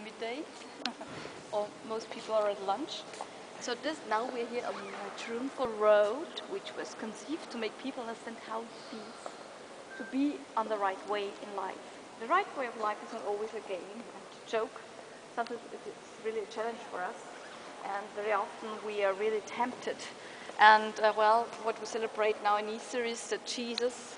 midday, or most people are at lunch. So now we're here on a triumphal road, which was conceived to make people understand how it feels to be on the right way in life. The right way of life is not always a game and a joke. Sometimes it's really a challenge for us, and very often we are really tempted. And well, what we celebrate now in Easter is that Jesus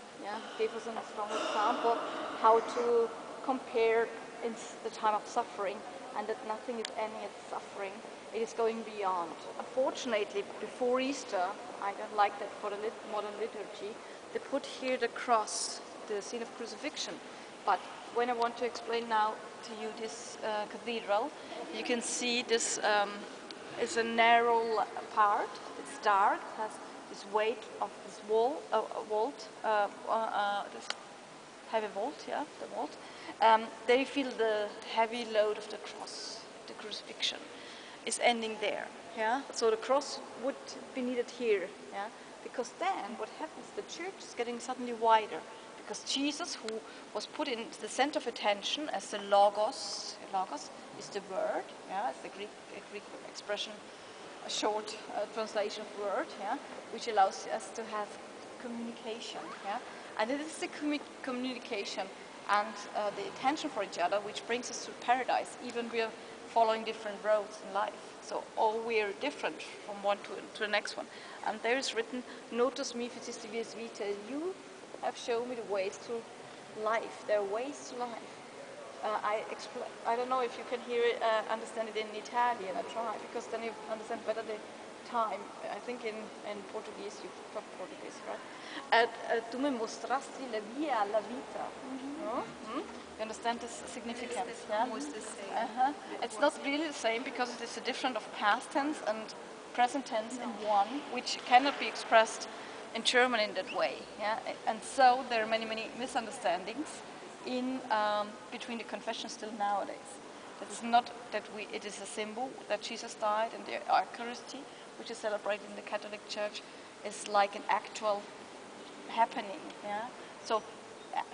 gave us a strong example how to compare in the time of suffering, and that nothing is ending at suffering. It is going beyond. Unfortunately, before Easter, I don't like that for the modern liturgy, they put here the cross, the scene of crucifixion. But when I want to explain now to you this cathedral, you can see this is a narrow part. It's dark, has this weight of this vault, this heavy vault, the vault. There you feel the heavy load of the cross, the crucifixion is ending there. So the cross would be needed here, because then what happens, the church is getting suddenly wider, because Jesus, who was put in the center of attention as the logos is the word, it's the Greek expression, a short translation of word, which allows us to have communication, and it is the communication and the attention for each other which brings us to paradise, even we are following different roads in life. So all we are different from one to the next one. And there is written, Notus mi ficiste vias vitae, you have shown me the ways to life. There are ways to life. I don't know if you can understand it in Italian. I try, because then you understand better the time. I think in Portuguese, you talk Portuguese, right? Tu me mostrasti la via alla vita. No? You understand this significance? Almost the same. It's not really the same, because it is a difference of past tense and present tense in one, which cannot be expressed in German in that way. And so there are many misunderstandings in between the confessions still nowadays. That is not that it is a symbol that Jesus died, and the Eucharisty, which is celebrated in the Catholic Church, is like an actual happening. So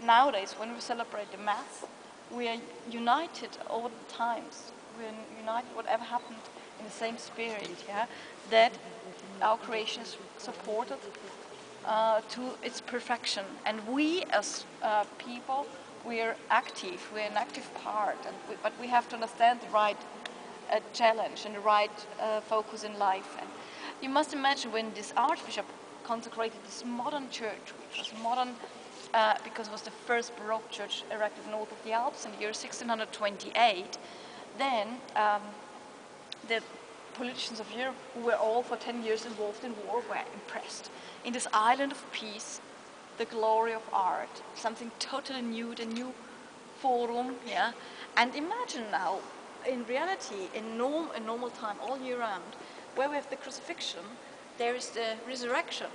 nowadays, when we celebrate the Mass, we are united all the times. We are united, whatever happened, in the same spirit. That our creation is supported to its perfection, and we as people, we are active. We are an active part, but we have to understand the right challenge and the right focus in life. And you must imagine when this Archbishop consecrated this modern church, which was modern because it was the first Baroque church erected north of the Alps in the year 1628, then the politicians of Europe, who were all for 10 years involved in war, were impressed. In this island of peace, the glory of art, something totally new, the new forum, And imagine now, in reality, in normal time, all year round, where we have the crucifixion, there is the resurrection.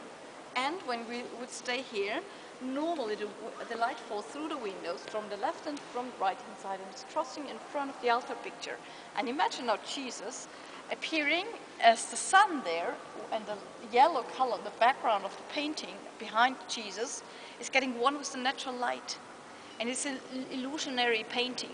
And when we would stay here, normally the light falls through the windows from the left and from the right-hand side, and it's crossing in front of the altar picture. And imagine now Jesus appearing as the sun there, and the yellow color, the background of the painting behind Jesus, is getting one with the natural light. And it's an illusionary painting.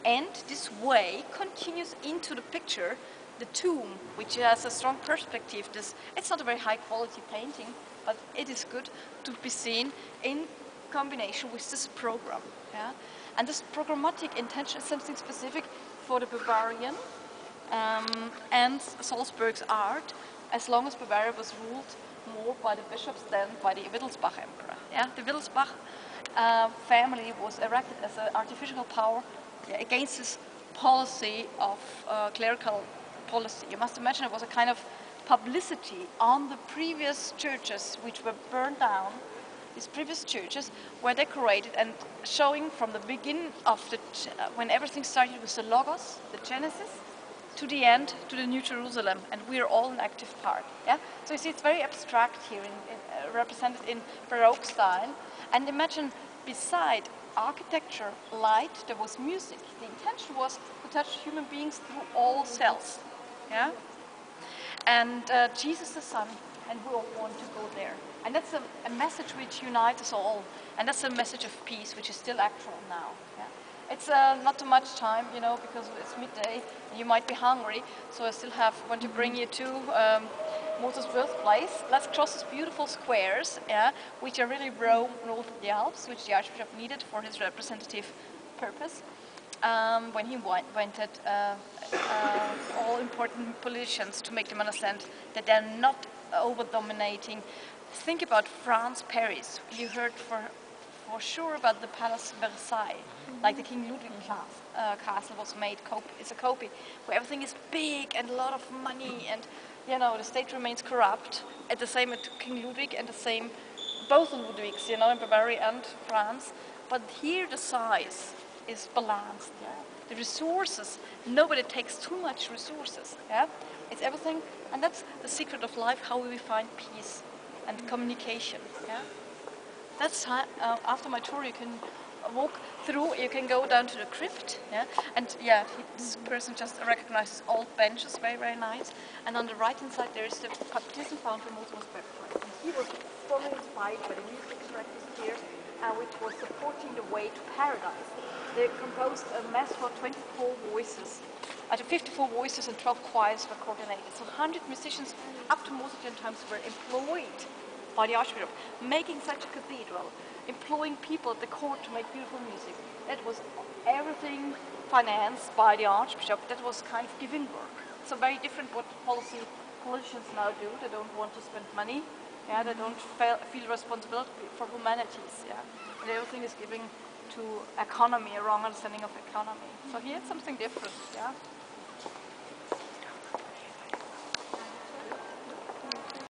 And this way continues into the picture, the tomb, which has a strong perspective. It's not a very high quality painting, but it is good to be seen in combination with this program. And this programmatic intention is something specific for the Bavarian and Salzburg's art, as long as Bavaria was ruled more by the bishops than by the Wittelsbach emperor. The Wittelsbach family was erected as an artificial power against this policy of clerical policy. You must imagine it was a kind of publicity on the previous churches which were burned down. These previous churches were decorated and showing from the beginning of when everything started with the Logos, the Genesis, to the end, to the New Jerusalem, and we are all an active part. So you see, it's very abstract here, represented in Baroque style. And imagine, beside architecture, light, there was music. The intention was to touch human beings through all cells. And Jesus the Son, and we all want to go there. And that's a message which unites us all, and that's a message of peace, which is still actual now. It's not too much time, you know, because it's midday and you might be hungry. So I still want to bring you to Mozart's birthplace. Let's cross these beautiful squares, yeah, which are really Rome north of the Alps, which the Archbishop needed for his representative purpose. When he wanted all important politicians to make them understand that they're not over-dominating. Think about France, Paris. You heard for sure about the Palace Versailles, like the King Ludwig castle was made, it's a copy, where everything is big and a lot of money and, you know, the state remains corrupt. At the same at King Ludwig and the same, both Ludwigs, you know, in Bavaria and France. But here the size is balanced, yeah? The resources, nobody takes too much resources, yeah? It's everything, and that's the secret of life, how we find peace and communication, yeah? That's after my tour you can walk through, you can go down to the crypt, yeah? And yeah, this person just recognizes old benches, very, very nice. And on the right hand side there is the baptism fount for Mozart's birthplace. And he was strongly inspired by the music practice here, which was supporting the way to paradise. They composed a mass for 24 voices. 54 voices and 12 choirs were coordinated. So 100 musicians up to Mozartian times were employed by the Archbishop, making such a cathedral, employing people at the court to make beautiful music. That was everything financed by the Archbishop. That was kind of giving work. So very different what politicians now do. They don't want to spend money. Yeah, they don't feel responsibility for humanities. Yeah, and everything is giving to economy, a wrong understanding of economy. So here's something different. Yeah.